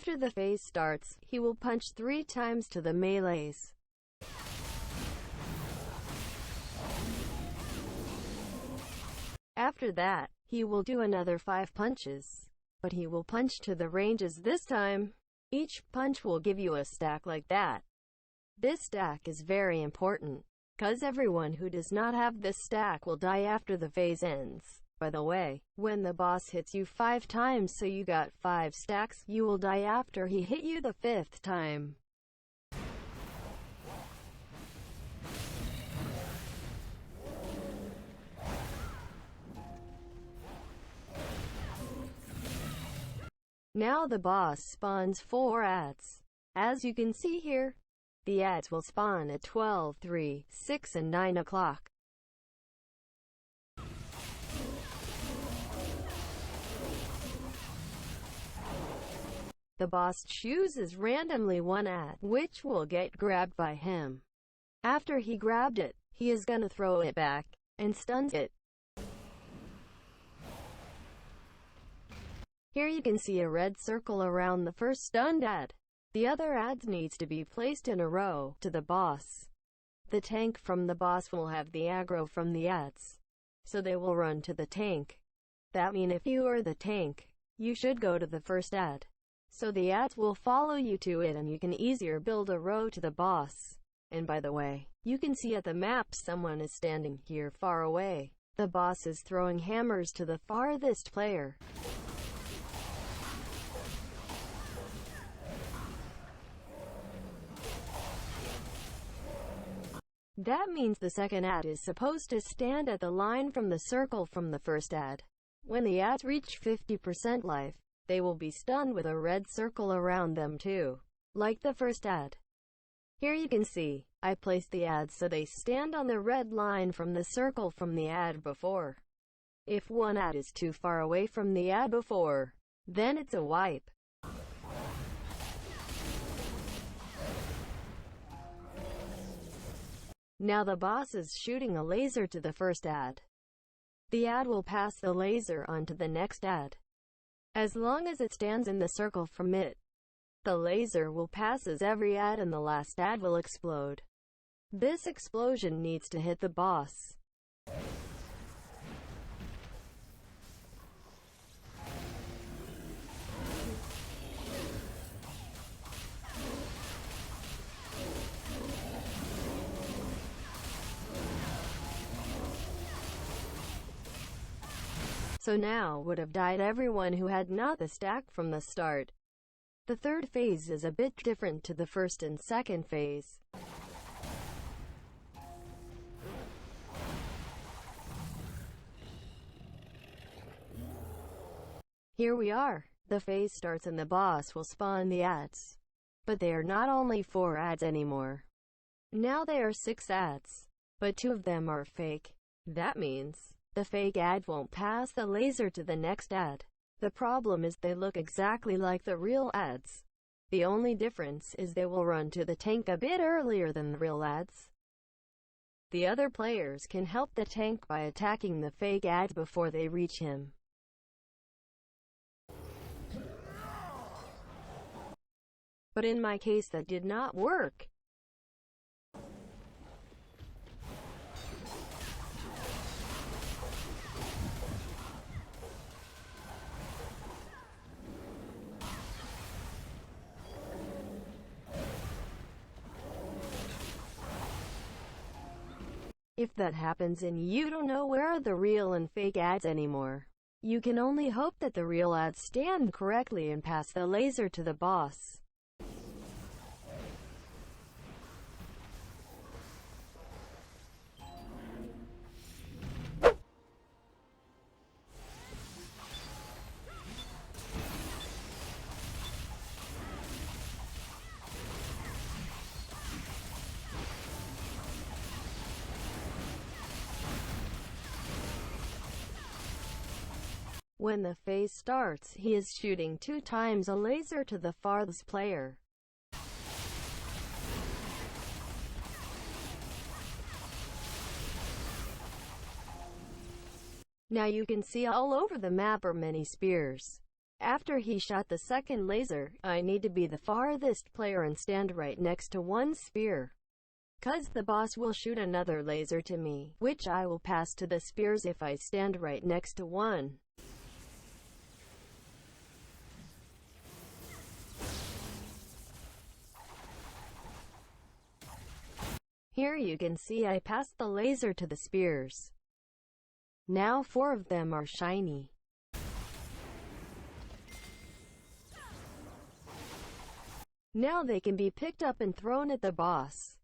After the phase starts, he will punch 3 times to the melees. After that, he will do another 5 punches, but he will punch to the ranges this time. Each punch will give you a stack like that. This stack is very important, cause everyone who does not have this stack will die after the phase ends. By the way, when the boss hits you 5 times so you got 5 stacks, you will die after he hit you the 5th time. Now the boss spawns 4 ads. As you can see here, the ads will spawn at 12, 3, 6 and 9 o'clock. The boss chooses randomly one ad, which will get grabbed by him. After he grabbed it, he is gonna throw it back, and stuns it. Here you can see a red circle around the first stunned ad. The other ads needs to be placed in a row to the boss. The tank from the boss will have the aggro from the ads, so they will run to the tank. That means if you are the tank, you should go to the first ad, so the ads will follow you to it and you can easier build a row to the boss. And by the way, you can see at the map someone is standing here far away. The boss is throwing hammers to the farthest player. That means the second ad is supposed to stand at the line from the circle from the first ad. When the ads reach 50% life, they will be stunned with a red circle around them too, like the first ad. Here you can see, I placed the ads so they stand on the red line from the circle from the ad before. If one ad is too far away from the ad before, then it's a wipe. Now the boss is shooting a laser to the first ad. The ad will pass the laser on to the next ad. As long as it stands in the circle from it, the laser will pass as every ad and the last ad will explode. This explosion needs to hit the boss. So now would have died everyone who had not the stack from the start. The third phase is a bit different to the first and second phase. Here we are. The phase starts and the boss will spawn the ads. But they are not only 4 ads anymore. Now they are 6 ads. But 2 of them are fake. That means the fake ad won't pass the laser to the next ad. The problem is they look exactly like the real ads. The only difference is they will run to the tank a bit earlier than the real ads. The other players can help the tank by attacking the fake ads before they reach him. But in my case that did not work. If that happens and you don't know where are the real and fake ads anymore, you can only hope that the real ads stand correctly and pass the laser to the boss. When the phase starts, he is shooting 2 times a laser to the farthest player. Now you can see all over the map are many spears. After he shot the second laser, I need to be the farthest player and stand right next to one spear. 'Cause the boss will shoot another laser to me, which I will pass to the spears if I stand right next to one. Here you can see I passed the laser to the spears. Now 4 of them are shiny. Now they can be picked up and thrown at the boss.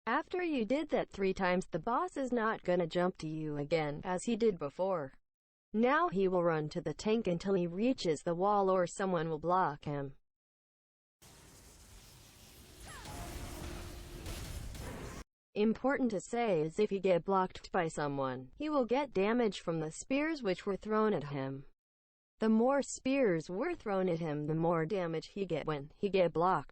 After you did that 3 times, the boss is not gonna jump to you again, as he did before. Now he will run to the tank until he reaches the wall or someone will block him. Important to say is if you get blocked by someone, he will get damage from the spears which were thrown at him. The more spears were thrown at him, the more damage he get when he get blocked.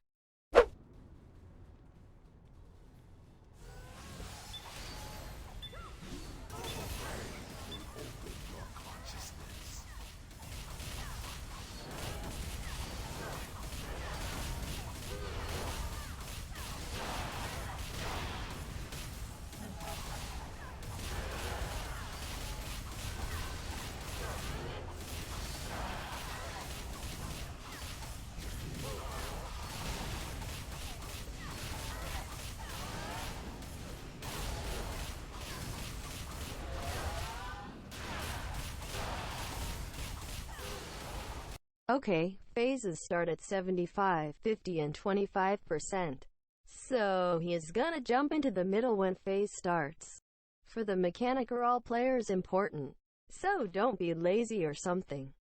Okay, phases start at 75, 50 and 25%. So he is gonna jump into the middle when phase starts. For the mechanic are all players important. So don't be lazy or something.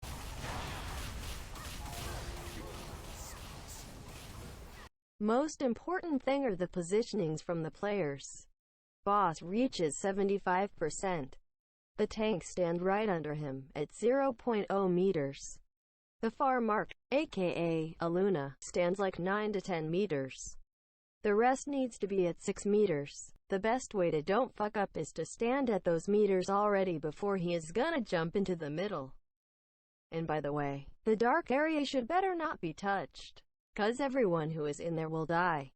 Most important thing are the positionings from the players. Boss reaches 75%. The tanks stand right under him, at 0.0 meters. The far mark, aka Aluna, stands like 9 to 10 meters. The rest needs to be at 6 meters. The best way to don't fuck up is to stand at those meters already before he is gonna jump into the middle. And by the way, the dark area should better not be touched, 'cause everyone who is in there will die.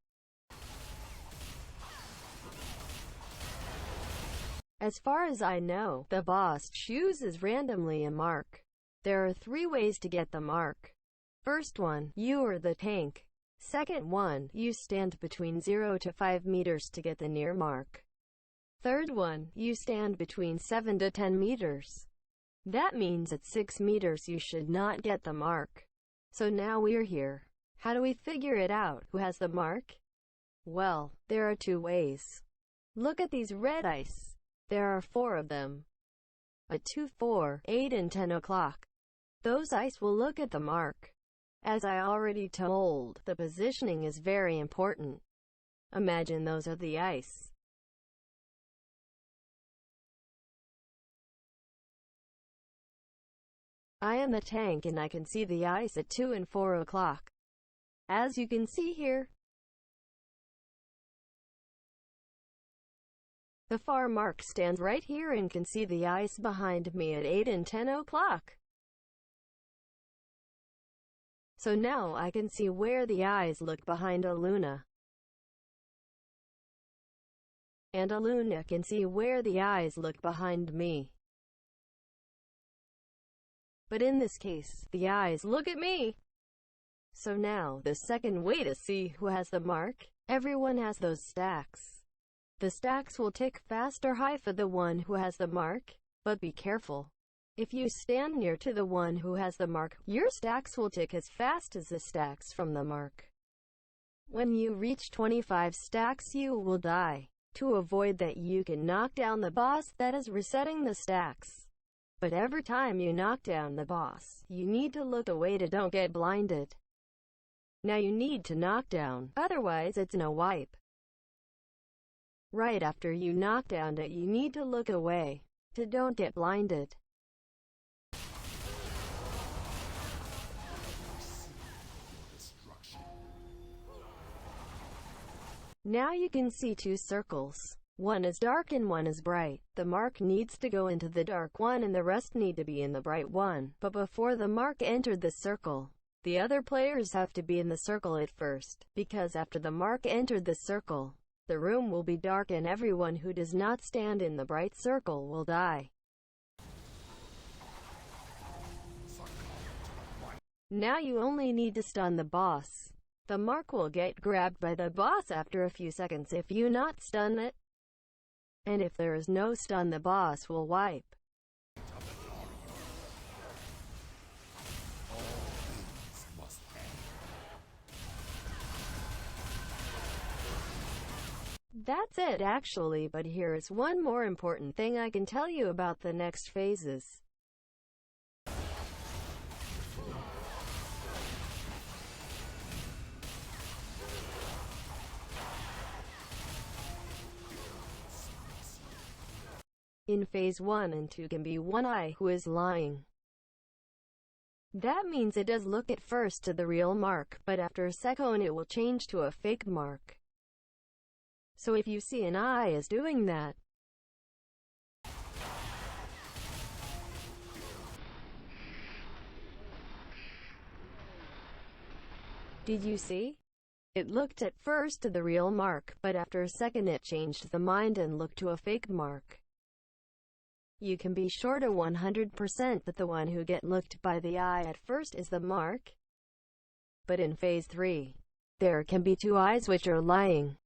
As far as I know, the boss chooses randomly a mark. There are 3 ways to get the mark. First one, you are the tank. Second one, you stand between 0 to 5 meters to get the near mark. Third one, you stand between 7 to 10 meters. That means at 6 meters you should not get the mark. So now we're here. How do we figure it out, who has the mark? Well, there are 2 ways. Look at these red ice. There are 4 of them. At 2, 4, 8 and 10 o'clock. Those ice will look at the mark. As I already told, the positioning is very important. Imagine those are the ice. I am the tank and I can see the ice at 2 and 4 o'clock. As you can see here, the far mark stands right here and can see the ice behind me at 8 and 10 o'clock. So now I can see where the eyes look behind Aluna. And Aluna can see where the eyes look behind me. But in this case, the eyes look at me. So now, the second way to see who has the mark, everyone has those stacks. The stacks will tick fast or high for the one who has the mark, but be careful. If you stand near to the one who has the mark, your stacks will tick as fast as the stacks from the mark. When you reach 25 stacks, you will die. To avoid that, you can knock down the boss, that is resetting the stacks. But every time you knock down the boss, you need to look away to don't get blinded. Now you need to knock down, otherwise it's no wipe. Right after you knock down it, you need to look away to don't get blinded. Now you can see two circles. One is dark and one is bright. The mark needs to go into the dark one and the rest need to be in the bright one. But before the mark entered the circle, the other players have to be in the circle at first, because after the mark entered the circle, the room will be dark and everyone who does not stand in the bright circle will die. Now you only need to stun the boss. The mark will get grabbed by the boss after a few seconds if you not stun it. And if there is no stun, the boss will wipe. That's it actually, but here is one more important thing I can tell you about the next phases. In phase 1 and 2 can be one eye who is lying. That means it does look at first to the real mark, but after a second it will change to a fake mark. So if you see an eye is doing that, did you see? It looked at first to the real mark, but after a second it changed the mind and looked to a fake mark. You can be sure to 100% that the one who get looked by the eye at first is the mark. But in phase 3, there can be two eyes which are lying.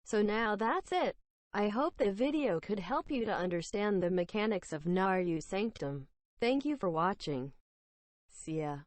So now that's it. I hope the video could help you to understand the mechanics of Naryu Sanctum. Thank you for watching. See ya.